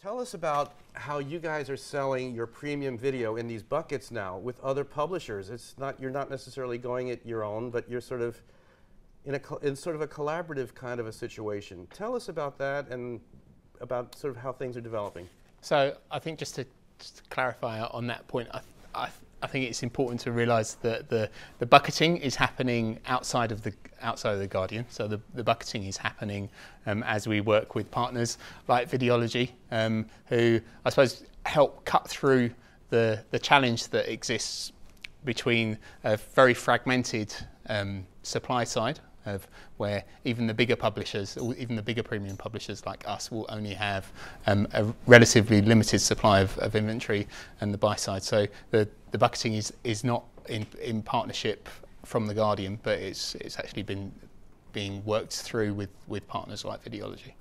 Tell us about how you guys are selling your premium video in these buckets now with other publishers. It's not, you're not necessarily going it your own, but you're sort of in sort of a collaborative kind of a situation. Tell us about that and about sort of how things are developing. So I think just to clarify on that point, I think it's important to realise that the bucketing is happening outside of the Guardian. So the bucketing is happening as we work with partners like Videology, who I suppose help cut through the challenge that exists between a very fragmented supply side of where even the bigger publishers, or even the bigger premium publishers like us, will only have a relatively limited supply of inventory, and the buy side. So the bucketing is not in partnership from the Guardian, but it's actually being worked through with partners like Videology.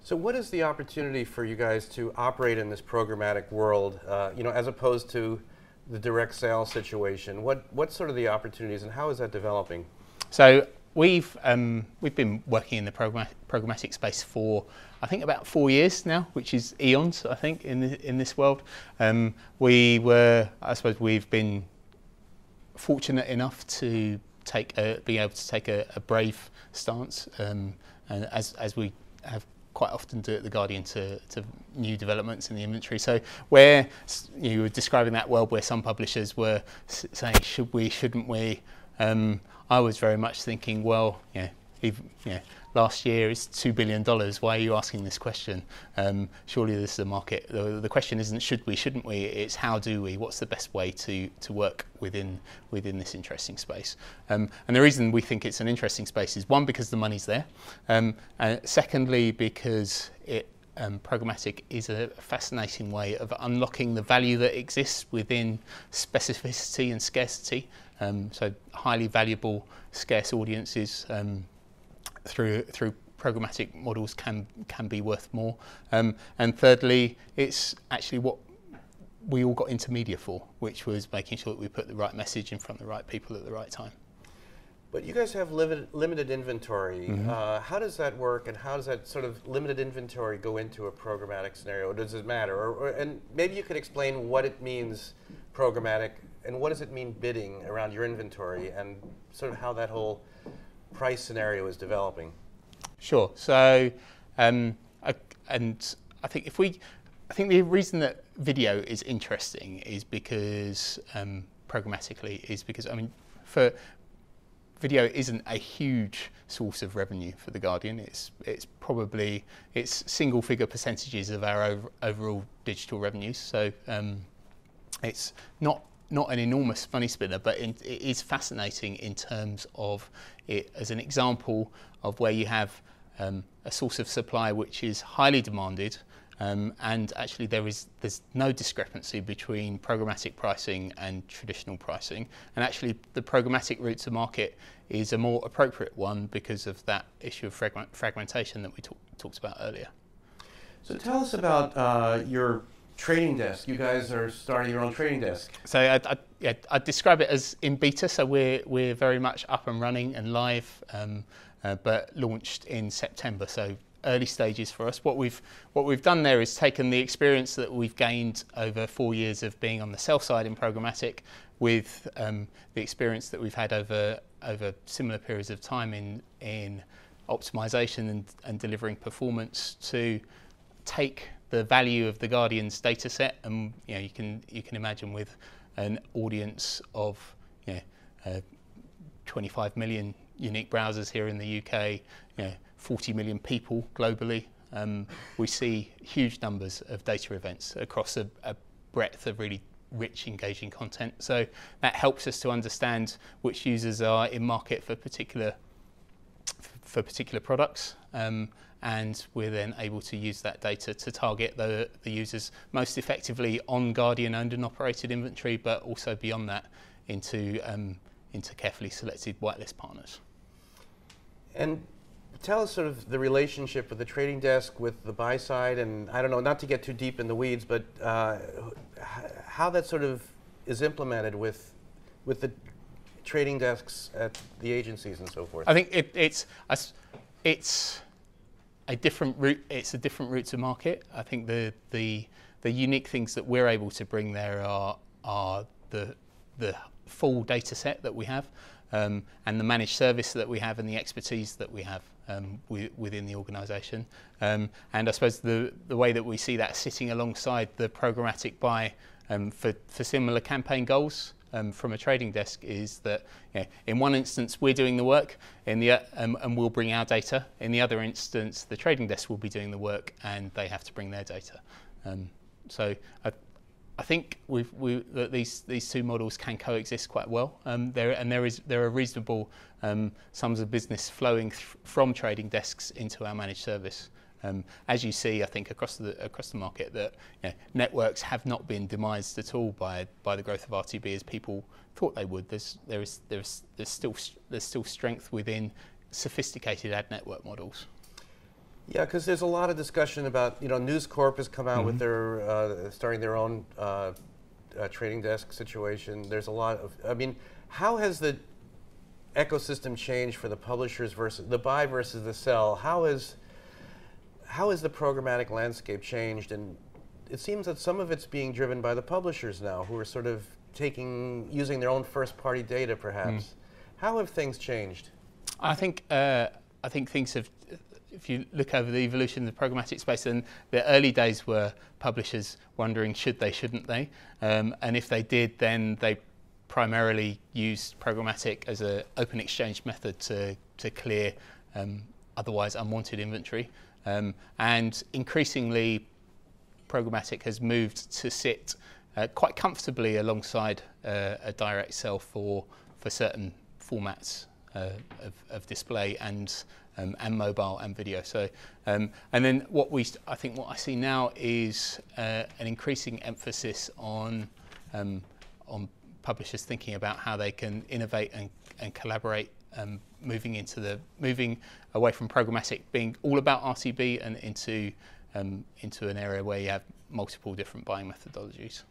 So what is the opportunity for you guys to operate in this programmatic world, you know, as opposed to the direct sales situation? What's sort of the opportunities, and how is that developing? So we've been working in the programmatic space for, I think, about 4 years now, which is eons, I think, in this world. I suppose we've been fortunate enough to be able to take a brave stance, and as we have quite often do at the Guardian to new developments in the inventory. So where you were describing that world where some publishers were saying, should we, shouldn't we? I was very much thinking, well, last year is $2 billion. Why are you asking this question? Surely this is a market. The question isn't should we, shouldn't we? It's how do we? What's the best way to work within this interesting space? And the reason we think it's an interesting space is, one, because the money's there. And secondly, because programmatic is a fascinating way of unlocking the value that exists within specificity and scarcity. So highly valuable, scarce audiences through programmatic models can be worth more. And thirdly, it's actually what we all got into media for, which was making sure that we put the right message in front of the right people at the right time. But you guys have limited inventory. Mm-hmm. How does that work, and how does that sort of limited inventory go into a programmatic scenario? Does it matter? And maybe you could explain what it means, programmatic, and what does it mean bidding around your inventory, and sort of how that whole price scenario is developing. Sure. So, I think the reason that video is interesting is because programmatically for video isn't a huge source of revenue for the Guardian. It's single figure percentages of our overall digital revenues. So it's not an enormous money spinner, but it is fascinating in terms of it as an example of where you have a source of supply which is highly demanded, and actually there's no discrepancy between programmatic pricing and traditional pricing, and actually the programmatic route to market is a more appropriate one because of that issue of fragmentation that we talked about earlier. So tell us about your trading desk. You guys are starting your own trading desk. So I'd describe it as in beta. So we're very much up and running and live, but launched in September. So early stages for us. What we've done there is taken the experience that we've gained over 4 years of being on the sell side in programmatic, with the experience that we've had over similar periods of time in optimization and delivering performance, to take the value of the Guardian's data set, and you can imagine with an audience of 25 million unique browsers here in the UK, 40 million people globally, we see huge numbers of data events across a breadth of really rich, engaging content. So that helps us to understand which users are in market for particular products. And we're then able to use that data to target the users most effectively on Guardian owned and operated inventory, but also beyond that into carefully selected whitelist partners. And tell us sort of the relationship with the trading desk, with the buy side, and I don't know, not to get too deep in the weeds, but how that sort of is implemented with the trading desks at the agencies and so forth. I think it's a different route. It's a different route to market. I think the unique things that we're able to bring there are the full data set that we have, and the managed service that we have, and the expertise that we have within the organisation. And I suppose the way that we see that sitting alongside the programmatic buy for similar campaign goals from a trading desk is that, in one instance we're doing the work, and we'll bring our data. In the other instance, the trading desk will be doing the work, and they have to bring their data. So I think that these two models can coexist quite well. There are reasonable sums of business flowing from trading desks into our managed service. As you see, I think across the market, that networks have not been demised at all by the growth of RTB as people thought they would. There's still strength within sophisticated ad network models. Yeah, because there's a lot of discussion about, News Corp has come out with their starting their own trading desk situation. There's a lot of, how has the ecosystem changed for the publishers versus the buy versus the sell? How has the programmatic landscape changed? And it seems that some of it's being driven by the publishers now, who are sort of using their own first-party data, perhaps. How have things changed? I think things have. If you look over the evolution of the programmatic space, then the early days were publishers wondering should they, shouldn't they, and if they did, then they primarily used programmatic as an open exchange method to clear otherwise unwanted inventory. And increasingly, programmatic has moved to sit quite comfortably alongside a direct sell for certain formats of display and mobile and video. So, and then what I see now is an increasing emphasis on publishers thinking about how they can innovate and collaborate, moving away from programmatic being all about RTB and into an area where you have multiple different buying methodologies.